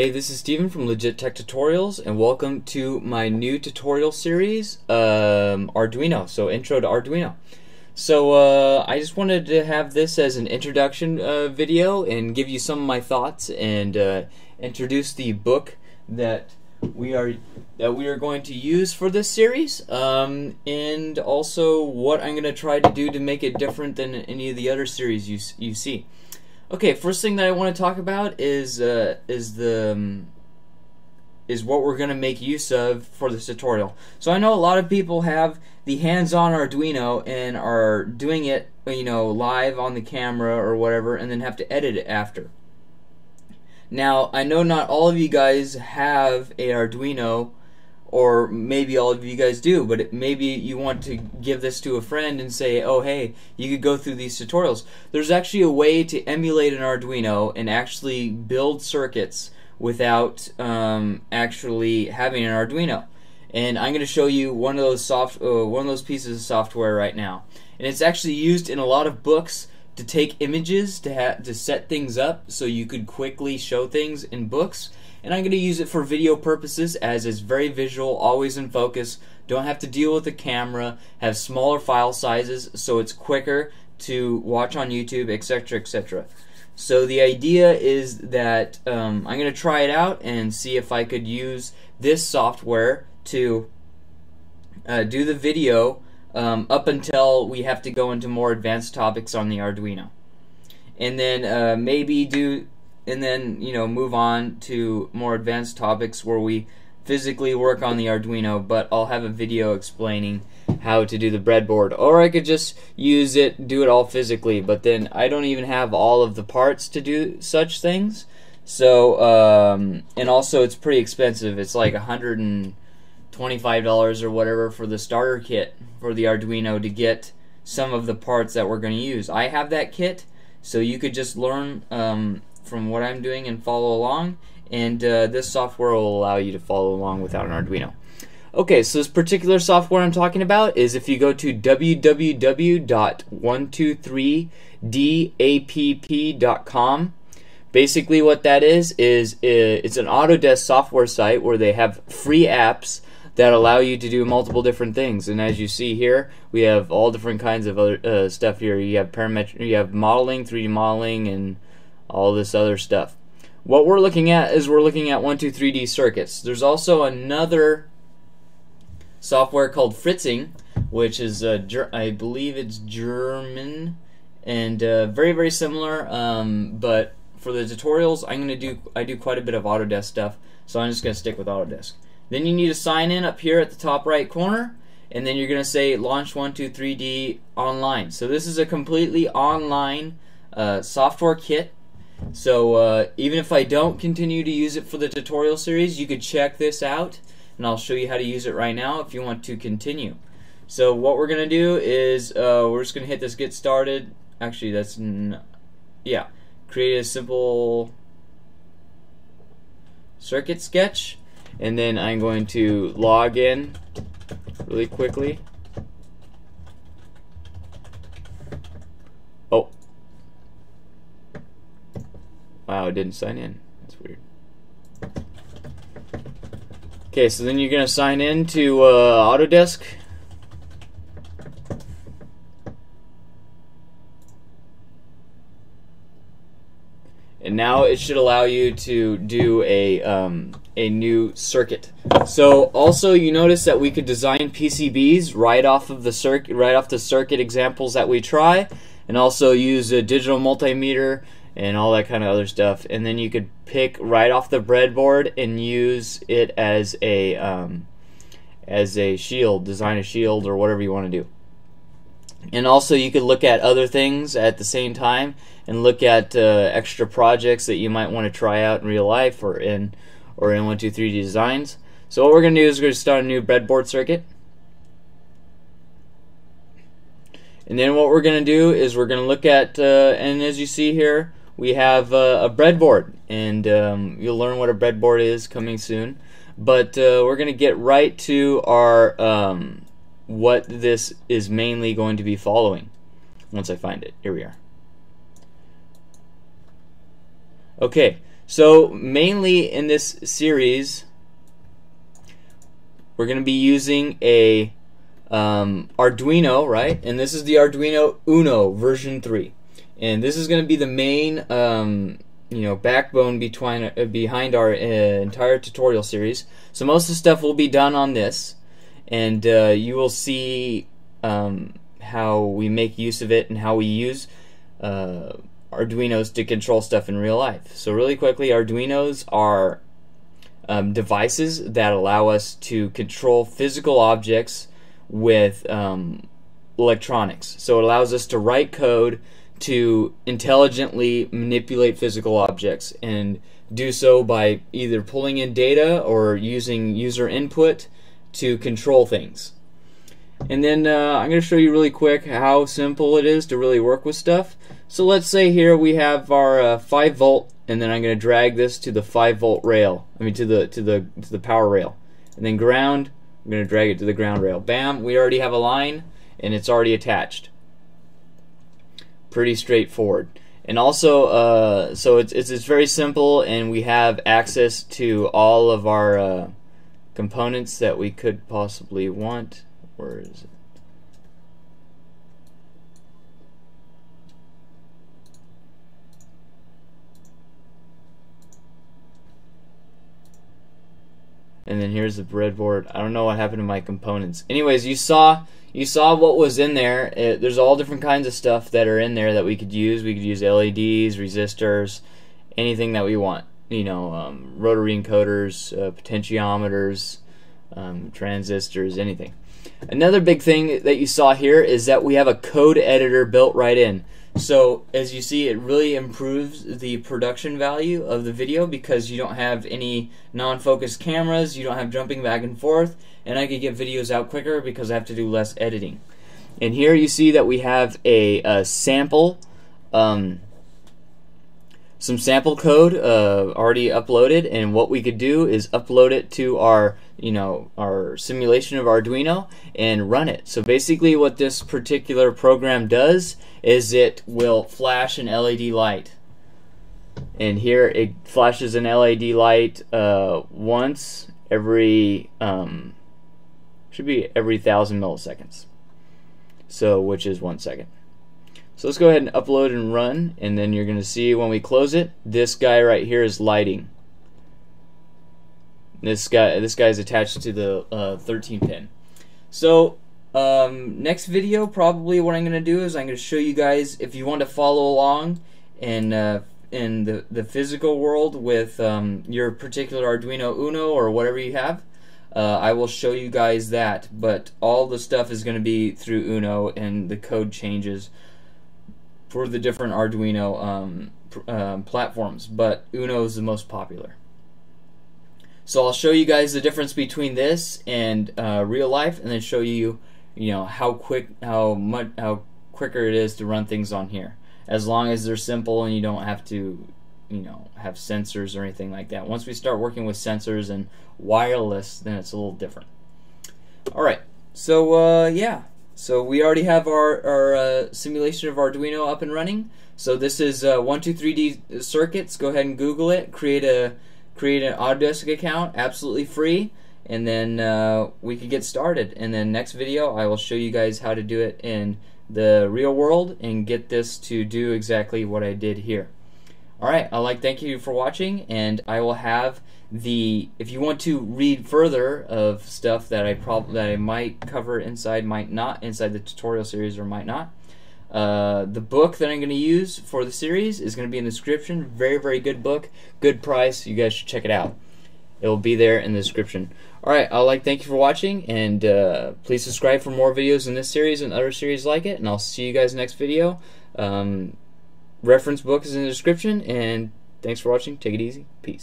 Hey, this is Steven from LegitTechTutorials, and welcome to my new tutorial series, Arduino. So, Intro to Arduino. So, I just wanted to have this as an introduction video and give you some of my thoughts and introduce the book that we are going to use for this series, and also what I'm going to try to do to make it different than any of the other series you see. Okay, first thing that I want to talk about is what we're going to make use of for this tutorial. So I know a lot of people have the hands-on Arduino and are doing it, live on the camera or whatever, and then have to edit it after. Now, I know not all of you guys have an Arduino, or maybe all of you guys do, but maybe you want to give this to a friend and say, oh hey, you could go through these tutorials. There's actually a way to emulate an Arduino and actually build circuits without actually having an Arduino. And I'm going to show you one of those pieces of software right now. And it's actually used in a lot of books to take images to set things up so you could quickly show things in books. And I'm going to use it for video purposes, as it's very visual, always in focus, don't have to deal with the camera, have smaller file sizes, so it's quicker to watch on YouTube, etc., etc. So the idea is that I'm going to try it out and see if I could use this software to do the video up until we have to go into more advanced topics on the Arduino. And then move on to more advanced topics where we physically work on the Arduino, but I'll have a video explaining how to do the breadboard. Or I could just do it all physically, but then I don't even have all of the parts to do such things. So, and also it's pretty expensive. It's like $125 or whatever for the starter kit for the Arduino to get some of the parts that we're going to use. I have that kit, so you could just learn from what I'm doing and follow along, and this software will allow you to follow along without an Arduino. Okay, so this particular software I'm talking about is, if you go to www.123dapp.com, basically what that is it's an Autodesk software site where they have free apps that allow you to do multiple different things. And as you see here, we have all different kinds of other stuff here. You have you have modeling, 3D modeling, and all this other stuff. What we're looking at is 123D circuits. There's also another software called Fritzing, which is I believe it's German, and very, very similar. But for the tutorials, I do quite a bit of Autodesk stuff, so I'm just going to stick with Autodesk. Then you need to sign in up here at the top right corner, and then you're going to say launch 123D online. So this is a completely online software kit. So even if I don't continue to use it for the tutorial series, you could check this out, and I'll show you how to use it right now if you want to continue. So what we're going to do is we're just going to hit this get started. Actually, create a simple circuit sketch, and then I'm going to log in really quickly. Oh. Wow, it didn't sign in. That's weird. Okay, so then you're going to sign in to Autodesk. And now it should allow you to do a new circuit. So also, you notice that we could design PCBs right off the circuit examples that we try, and also use a digital multimeter and all that kind of other stuff. And then you could pick right off the breadboard and use it as a shield, design a shield or whatever you want to do. And also you could look at other things at the same time and look at extra projects that you might want to try out in real life or in 123D designs. So what we're going to do is we're going to start a new breadboard circuit. And then what we're going to do is we're going to look at, and as you see here, we have a breadboard, and you'll learn what a breadboard is coming soon. But we're going to get right to our what this is mainly going to be following once I find it. Here we are. Okay, So mainly in this series, we're going to be using a Arduino, right? And this is the Arduino Uno version 3. And this is going to be the main backbone behind our entire tutorial series. So most of the stuff will be done on this, and you will see how we make use of it and how we use Arduinos to control stuff in real life. So really quickly, Arduinos are devices that allow us to control physical objects with electronics. So it allows us to write code to intelligently manipulate physical objects, and do so by either pulling in data or using user input to control things. And then I'm going to show you really quick how simple it is to really work with stuff. So let's say here we have our 5 volt, and then I'm going to drag this to the 5 volt rail. I mean to the power rail, and then ground. I'm going to drag it to the ground rail. Bam! We already have a line, and it's already attached. Pretty straightforward. And also, so it's very simple, and we have access to all of our components that we could possibly want. Where is it? And then here's the breadboard. I don't know what happened to my components. Anyways, you saw what was in there. There's all different kinds of stuff that are in there that we could use. We could use LEDs, resistors, anything that we want. Rotary encoders, potentiometers, transistors, anything. Another big thing that you saw here is that we have a code editor built right in. So as you see, it really improves the production value of the video because you don't have any non-focused cameras, you don't have jumping back and forth, and I can get videos out quicker because I have to do less editing. And here you see that we have a sample, some sample code already uploaded, and what we could do is upload it to our our simulation of Arduino and run it. So basically what this particular program does is it will flash an LED light, and here it flashes an LED light once every should be every 1,000 milliseconds, so which is 1 second. So let's go ahead and upload and run, and then you're going to see when we close it, this guy right here is lighting. This guy is attached to the 13 pin. So next video, probably what I'm going to do is I'm going to show you guys, if you want to follow along in the physical world with your particular Arduino Uno or whatever you have, I will show you guys that. But all the stuff is going to be through Uno, and the code changes for the different Arduino platforms, but Uno is the most popular. So I'll show you guys the difference between this and real life, and then show you, how quicker it is to run things on here. As long as they're simple and you don't have to, have sensors or anything like that. Once we start working with sensors and wireless, then it's a little different. All right. So yeah. So we already have our simulation of Arduino up and running. So this is 123D circuits. Go ahead and Google it. Create an Autodesk account, absolutely free, and then we can get started. And then next video, I will show you guys how to do it in the real world and get this to do exactly what I did here. All right, thank you for watching, and I will have if you want to read further of stuff that I might cover inside, might not inside the tutorial series, or might not. The book that I'm going to use for the series is going to be in the description. Very, very good book, good price. You guys should check it out. It will be there in the description. All right, thank you for watching, and please subscribe for more videos in this series and other series like it. And I'll see you guys next video. Reference book is in the description, and thanks for watching. Take it easy. Peace.